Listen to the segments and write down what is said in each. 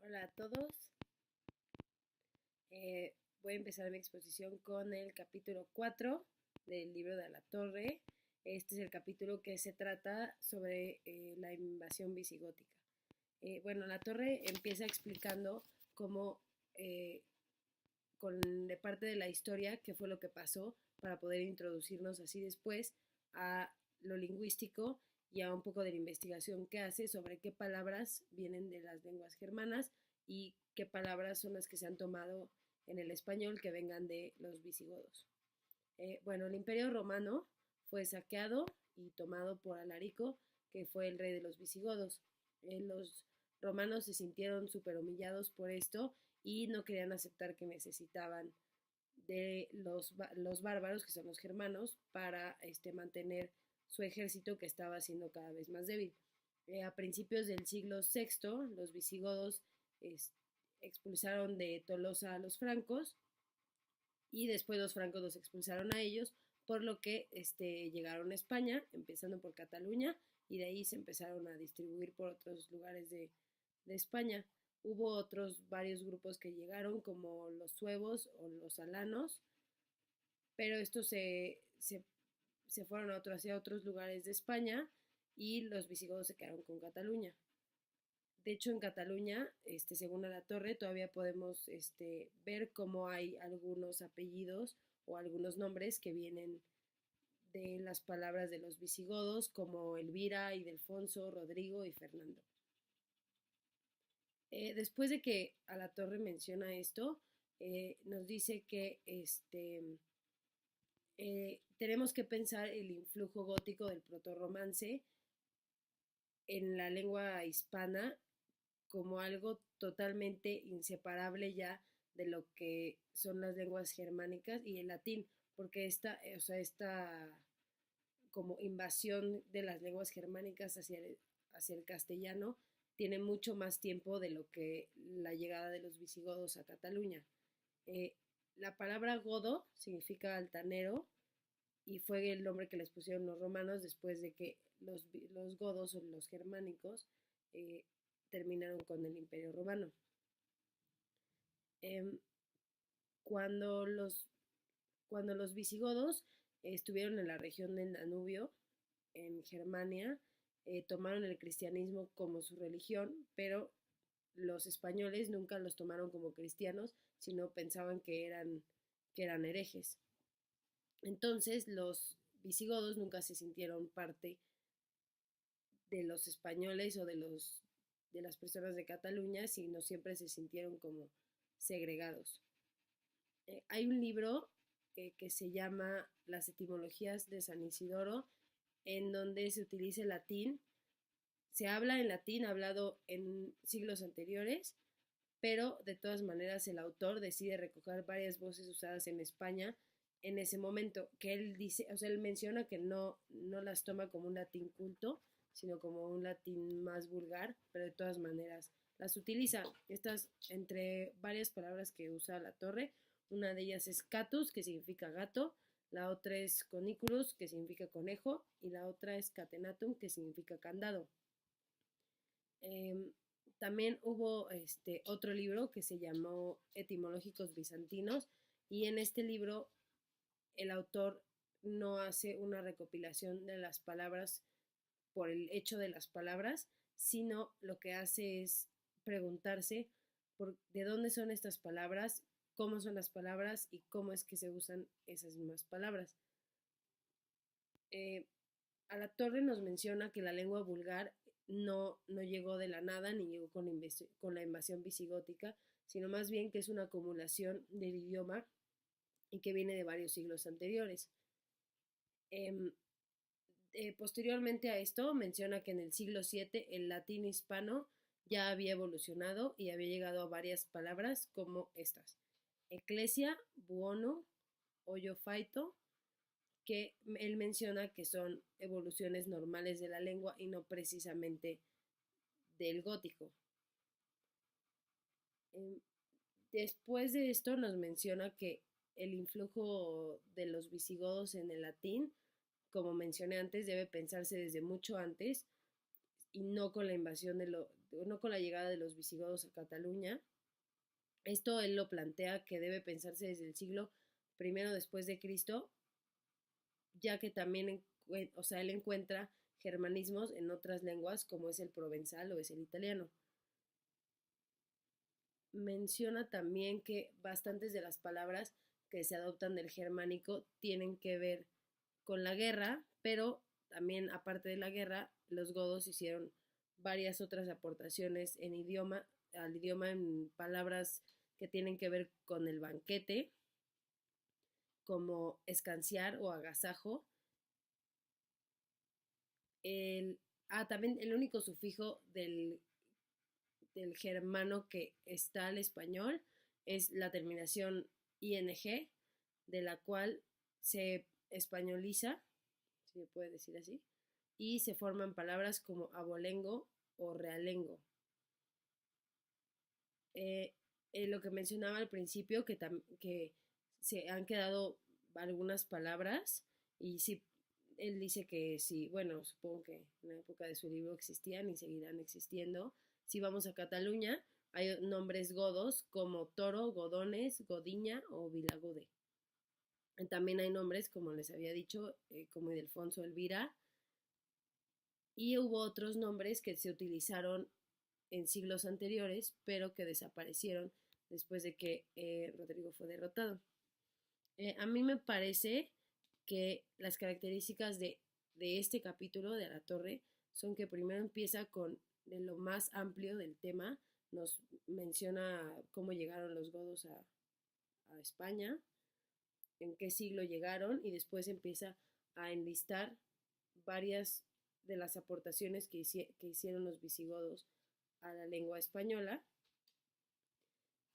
Hola a todos. Voy a empezar mi exposición con el capítulo 4 del libro de La Torre. Este es el capítulo que se trata sobre la invasión visigótica. Bueno, La Torre empieza explicando cómo, de parte de la historia, qué fue lo que pasó para poder introducirnos así después a lo lingüístico y a un poco de la investigación que hace sobre qué palabras vienen de las lenguas germanas y qué palabras son las que se han tomado en el español que vengan de los visigodos. Bueno, el Imperio Romano fue saqueado y tomado por Alarico, que fue el rey de los visigodos. Los romanos se sintieron súper humillados por esto y no querían aceptar que necesitaban de los bárbaros, que son los germanos, para mantener su ejército que estaba siendo cada vez más débil. A principios del siglo VI, los visigodos expulsaron de Tolosa a los francos y después los francos los expulsaron a ellos, por lo que llegaron a España, empezando por Cataluña, y de ahí se empezaron a distribuir por otros lugares de España. Hubo otros varios grupos que llegaron, como los suevos o los alanos, pero estos se fueron hacia otros lugares de España y los visigodos se quedaron con Cataluña. De hecho, en Cataluña, según La Torre, todavía podemos ver cómo hay algunos apellidos o algunos nombres que vienen de las palabras de los visigodos, como Elvira, Ildefonso, Rodrigo y Fernando. Después de que La Torre menciona esto, nos dice que tenemos que pensar el influjo gótico del protorromance en la lengua hispana como algo totalmente inseparable ya de lo que son las lenguas germánicas y el latín, porque esta como invasión de las lenguas germánicas hacia el castellano tiene mucho más tiempo de lo que la llegada de los visigodos a Cataluña. Eh, la palabra godo significa altanero y fue el nombre que les pusieron los romanos después de que los godos o los germánicos eh, terminaron con el Imperio Romano. Eh, cuando, los, cuando los visigodos estuvieron en la región del Danubio, en Germania, tomaron el cristianismo como su religión, pero los españoles nunca los tomaron como cristianos, sino pensaban que eran herejes. Entonces los visigodos nunca se sintieron parte de los españoles o de las personas de Cataluña, sino siempre se sintieron como segregados. Hay un libro que se llama Las etimologías de San Isidoro, en donde se utiliza el latín. Se habla en latín hablado en siglos anteriores, pero de todas maneras el autor decide recoger varias voces usadas en España en ese momento, que él dice, o sea, él menciona que no las toma como un latín culto, sino como un latín más vulgar, pero de todas maneras las utiliza. Estas, entre varias palabras que usa La Torre, una de ellas es catus, que significa gato, la otra es coniculus, que significa conejo, y la otra es catenatum, que significa candado. También hubo otro libro que se llamó Etimológicos Bizantinos, y en este libro el autor no hace una recopilación de las palabras por el hecho de las palabras, sino lo que hace es preguntarse de dónde son estas palabras, cómo son las palabras y cómo es que se usan esas mismas palabras. A La Torre nos menciona que la lengua vulgar no llegó de la nada ni llegó con la invasión visigótica, sino más bien que es una acumulación del idioma y que viene de varios siglos anteriores. Posteriormente a esto menciona que en el siglo VII el latín hispano ya había evolucionado y había llegado a varias palabras como estas: eclesia, buono, hoyofaito, que él menciona que son evoluciones normales de la lengua y no precisamente del gótico. Después de esto nos menciona que el influjo de los visigodos en el latín, como mencioné antes, debe pensarse desde mucho antes y no con la invasión no con la llegada de los visigodos a Cataluña. Esto él lo plantea que debe pensarse desde el siglo primero después de Cristo, ya que también, o sea, él encuentra germanismos en otras lenguas como es el provenzal o es el italiano. Menciona también que bastantes de las palabras que se adoptan del germánico tienen que ver con la guerra, pero también aparte de la guerra, los godos hicieron varias otras aportaciones al idioma en palabras que tienen que ver con el banquete, como escanciar o agasajo. También el único sufijo del germano que está al español es la terminación ing, de la cual se españoliza, si se puede decir así, y se forman palabras como abolengo o realengo. Lo que mencionaba al principio, que se han quedado algunas palabras, y sí, él dice que sí, bueno, supongo que en la época de su libro existían y seguirán existiendo. Si vamos a Cataluña, hay nombres godos como Toro, Godones, Godiña o Vilagude. También hay nombres, como les había dicho, como Ildefonso, Elvira, y hubo otros nombres que se utilizaron en siglos anteriores, pero que desaparecieron después de que Rodrigo fue derrotado. A mí me parece que las características de este capítulo de La Torre son que primero empieza con de lo más amplio del tema, nos menciona cómo llegaron los godos a España, en qué siglo llegaron, y después empieza a enlistar varias de las aportaciones que hicieron los visigodos a la lengua española,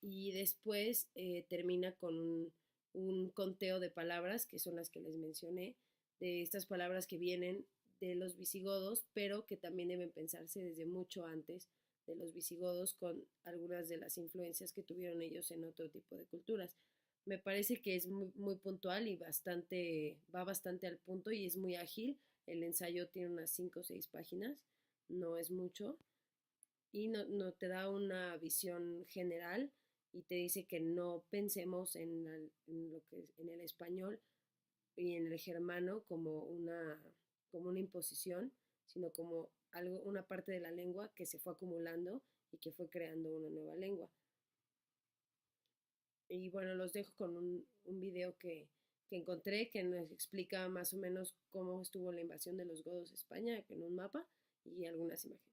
y después termina con un conteo de palabras, que son las que les mencioné, de estas palabras que vienen de los visigodos, pero que también deben pensarse desde mucho antes de los visigodos, con algunas de las influencias que tuvieron ellos en otro tipo de culturas. Me parece que es muy puntual y va bastante al punto y es muy ágil. El ensayo tiene unas 5 o 6 páginas, no es mucho, y no te da una visión general y te dice que no pensemos en el español y en el germano como una imposición, sino como una parte de la lengua que se fue acumulando y que fue creando una nueva lengua. Y bueno, los dejo con un video que encontré que nos explica más o menos cómo estuvo la invasión de los godos a España en un mapa y algunas imágenes.